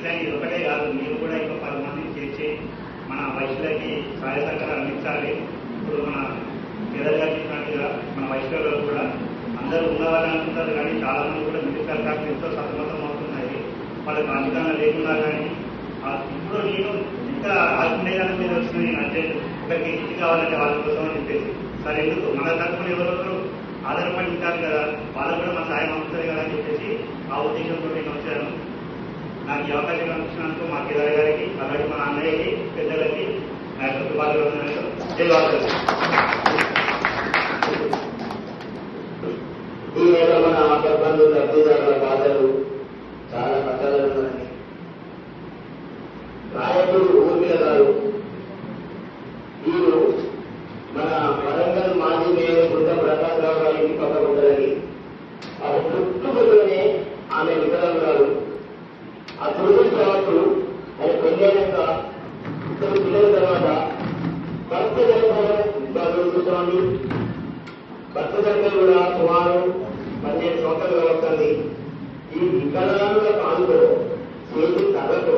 నిజంగా ఇది ఒకటే కాదు, మీరు కూడా ఇంకా 10 మందిని చేర్చి మన వైశ్యులకి సహాయ సహకారాలు అందించాలి. ఇప్పుడు మన పేదలు చెప్పినట్టుగా మన వైశ్యులు కూడా అందరూ ఉన్నవాళ్ళని అనుకుంటారు, కానీ చాలా మంది కూడా మిడిల్ క్లాస్ ఎంతో సతమతం అవుతున్నాయి. వాళ్ళకి అనుకూలంగా లేకున్నా కానీ ఇప్పుడు నేను ఇంకా ఆత్మీయంగా మీద వచ్చిన నేను అర్జెంట్ ఒకరికి ఇంటి కావాలంటే వాళ్ళ కోసం అని చెప్పేసి సరే ఎందుకు మన తరఫున ఎవరెవరు ఆధారపడి ఉంటారు కదా, వాళ్ళకు కూడా మన సాయం అందుతుంది కదా అని చెప్పేసి ఆ ఉద్దేశంతో నేను వచ్చాను. నాకు ఈ అవకాశం కల్పించినందుకు మా కేదార్ గారికి, అలాగే మన అన్నయ్యకి, పెద్దలకి నా యొక్క శుభాకాంక్షలు. ధన్యవాదాలు. ఈ మీద మన ఆపద్బంధువులు లబ్ధిదారుల బాధలు చాలా కష్టాలు ఉన్నాయండి. రాయపూరు ఊర్మిళ గారు వీరు మన వరంగల్ మాజీ మేయర్ గుంట ప్రకాశరావు గారి ఇంటి పక్కన ఉంటారని ఆ పుట్టుకతోనే ఆమె వికలాంగురాలు. ఆ తొమ్మిది తర్వాత ఆయన పెళ్ళైనాక 2 పిల్లల తర్వాత భర్త జరుగుతుంది. భర్త దగ్గర కూడా సుమారు 17 సంవత్సరాలు వస్తుంది. ఈ వికలాంగుల కాలుతో చేతి తగతో